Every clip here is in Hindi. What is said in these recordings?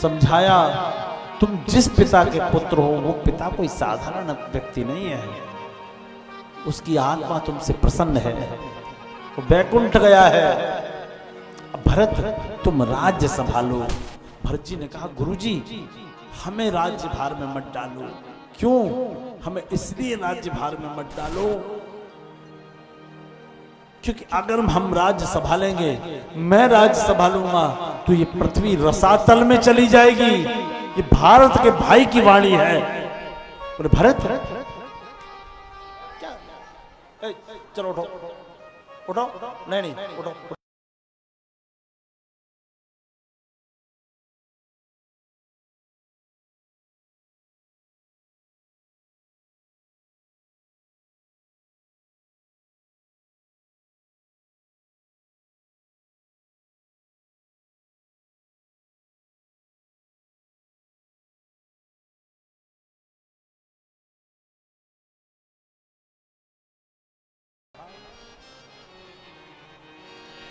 समझाया तुम जिस पिता के पुत्र हो वो पिता कोई साधारण व्यक्ति नहीं है, उसकी आत्मा तुमसे प्रसन्न है, वो बैकुंठ गया है। भरत तुम राज्य संभालो। भरत जी ने कहा गुरुजी हमें राज्य भार में मत डालो। क्यों? हमें इसलिए राज्य भार में मत डालो क्योंकि अगर हम राज्य संभालेंगे, मैं राज्य संभालूंगा तो ये पृथ्वी रसातल में चली जाएगी। ये भारत के भाई की वाणी है। बोले भरत क्या? चलो उठो उठो, नहीं उठो।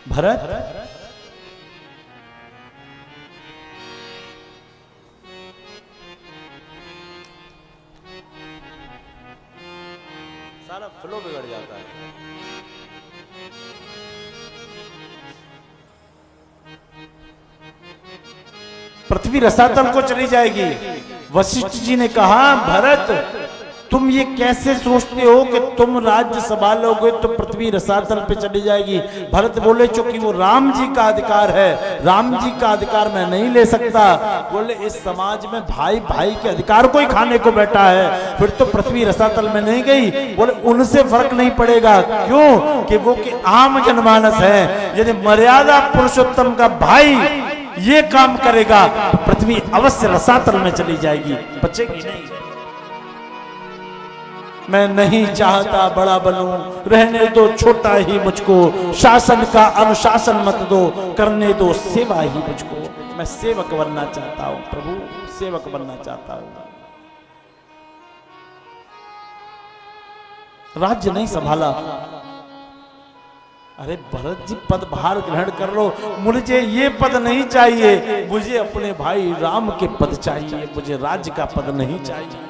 भरत सारा फ्लो बिगड़ जाता है। पृथ्वी रसातल को चली जाएगी। वशिष्ठ जी ने कहा भरत तुम ये कैसे सोचते हो कि तुम राज्य संभालोगे तो पृथ्वी रसातल पे चली जाएगी? भरत बोले चूंकि वो राम जी का अधिकार है, राम जी का अधिकार मैं नहीं ले सकता। बोले इस समाज में भाई भाई के अधिकार को ही खाने को बैठा है, फिर तो पृथ्वी रसातल में नहीं गई। बोले उनसे फर्क नहीं पड़ेगा। क्यों? कि वो कि आम जनमानस है। यदि मर्यादा पुरुषोत्तम का भाई ये काम करेगा तो पृथ्वी अवश्य रसातल में चली जाएगी, बचेगी नहीं। मैं नहीं चाहता बड़ा बनूं, रहने दो छोटा ही मुझको, शासन का अनुशासन मत दो, करने दो सेवा ही मुझको। मैं सेवक बनना चाहता हूं प्रभु, सेवक बनना चाहता हूं। राज्य नहीं संभाला। अरे भरत जी पद भार ग्रहण कर लो, मुझे ये पद नहीं चाहिए, मुझे अपने भाई राम के पद चाहिए, मुझे राज्य का पद नहीं चाहिए।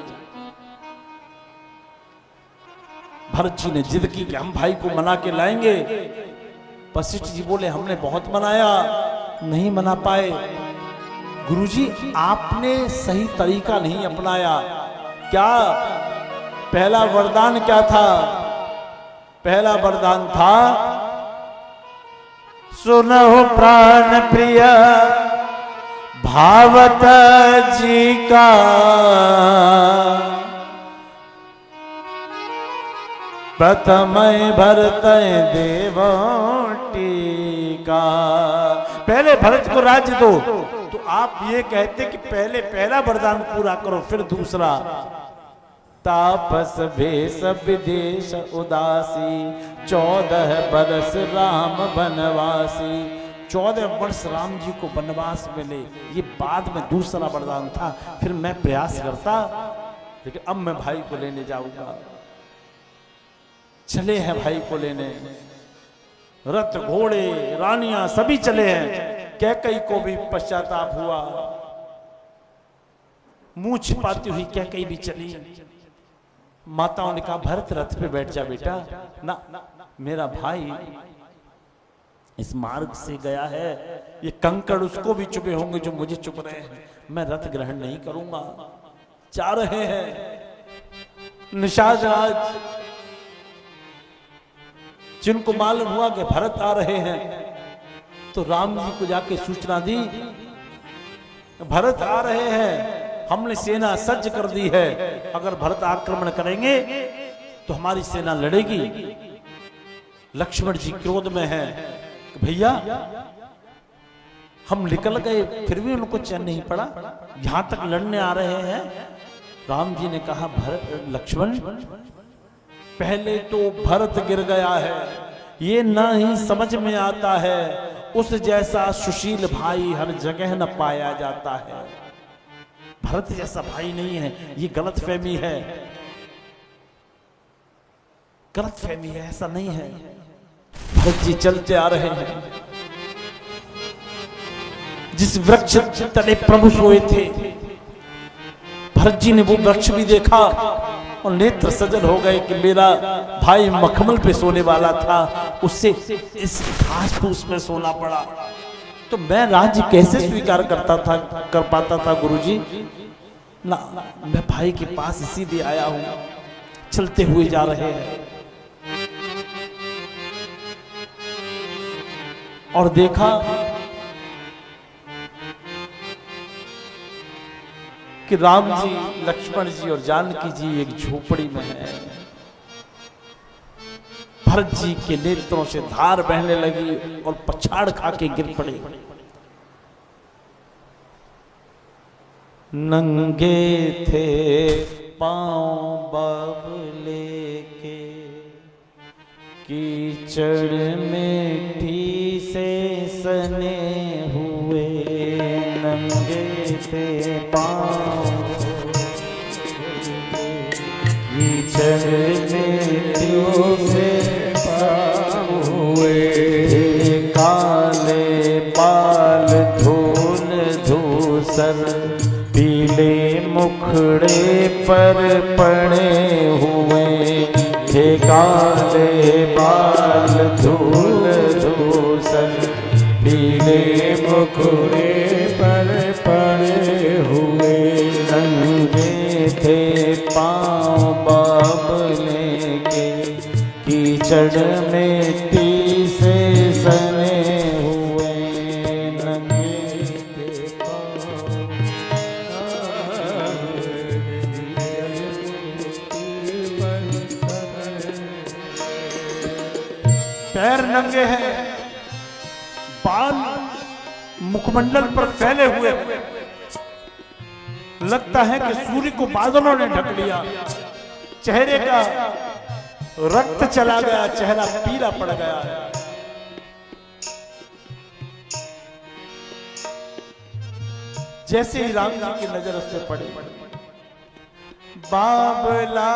भरत जी ने जिद की कि हम भाई को मना के लाएंगे। वशिष्ठ जी बोले हमने बहुत मनाया, नहीं मना पाए। गुरुजी आपने सही तरीका नहीं अपनाया। क्या? पहला वरदान क्या था? पहला वरदान था सुनो प्राण प्रिय भावत जी का, प्रथम भरत देवों टीका। पहले भरत को राज्य दो, तो आप ये कहते कि पहले पहला वरदान पूरा करो फिर दूसरा। तापस भेष विदेश उदासी, 14 बरस राम वनवासी। 14 वर्ष राम जी को वनवास मिले, ये बाद में दूसरा वरदान था। फिर मैं प्रयास करता, लेकिन अब मैं भाई को लेने जाऊंगा। चले हैं भाई को लेने, रथ घोड़े रानियां सभी चले हैं। कैकई को भी पश्चाताप हुआ, मुंह छिपाती हुई कैकई भी चली। माताओं ने कहा भरत रथ पे बैठ जा बेटा। ना, मेरा भाई इस मार्ग से गया है, ये कंकड़ उसको भी चुभे होंगे जो मुझे चुभ रहे हैं, मैं रथ ग्रहण नहीं करूंगा। जा रहे हैं निषाद राज, जिनको मालूम हुआ कि भरत आ रहे हैं तो राम जी को जाके सूचना दी, भरत आ रहे हैं, हमने सेना सज्ज कर दी है, अगर भरत आक्रमण करेंगे तो हमारी सेना लड़ेगी। लक्ष्मण जी क्रोध में हैं कि भैया हम निकल गए फिर भी उनको चैन नहीं पड़ा, यहां तक लड़ने आ रहे हैं। राम जी ने कहा भरत लक्ष्मण पहले तो भरत गिर गया है, ये ना ही समझ में आता है, उस जैसा सुशील भाई हर जगह न पाया जाता है। भरत जैसा भाई नहीं है, ये गलतफहमी है, गलतफहमी है, ऐसा नहीं है। भरत जी चलते आ रहे हैं, जिस वृक्ष तले प्रभु सोए थे, भरत जी ने वो वृक्ष भी देखा और नेत्र सजल हो गए कि मेरा भाई मखमल पे सोने वाला था, उससे इस घास फूस में सोना पड़ा, तो मैं राज्य कैसे स्वीकार कर पाता था गुरुजी ना। मैं भाई के पास इसीलिए आया हूं। चलते हुए जा रहे हैं और देखा कि राम जी, लक्ष्मण जी और जानकी जी एक झोपड़ी में है। भरत जी के नेत्रों से धार बहने लगी और पछाड़ खा के गिर पड़े। नंगे थे पांव बाबले के, कीचड़ मिट्टी से सने हुए। नंगे थे पांव कीचड़ मिट्टी से हुए। काले बाल धूल धूसर पीले मुखड़े पर पड़े हुए। हे काले बाल धूल धूसर पीले मुखड़े पर पड़े हुए। नंगे थे पांव बाबले के, कीचड़ मिट्टी से सने हुए। नंगे थे पैर नंगे हैं, बाल मुखमंडल पर फैले हुए, लगता है कि सूर्य को बादलों ने ढक लिया। चेहरे का रक्त चला गया, चेहरा पीला पड़ गया। जैसे ही राम जी की नजर उस पर पड़ी, बाबला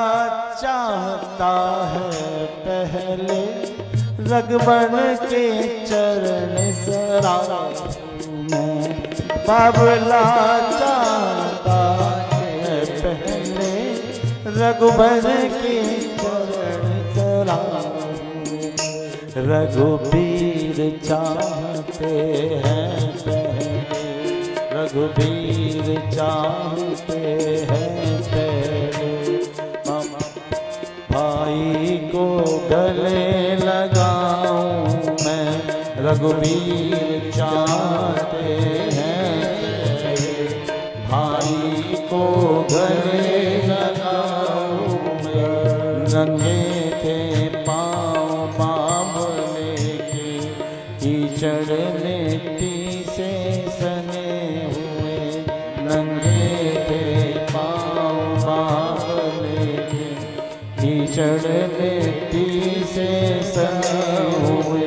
चाहता है पहले रघुबर के चरण सराहूं मैं। बाबला चाहता है पहले रघुबर के चरण सराहूं। रघुबीर चाहते हैं पहले, रघुबीर चाहते हैं पहले। भाई को गले लगाऊं मैं, रघुबीर चाहते हैं पहले। भाई को गले लगाऊं मैं। नंगे थे पांव बाबले के, कीचड़ मिट्टी से सने हुए। नंगे थे पांव बाबले के, कीचड़ मिट्टी से सने हुए।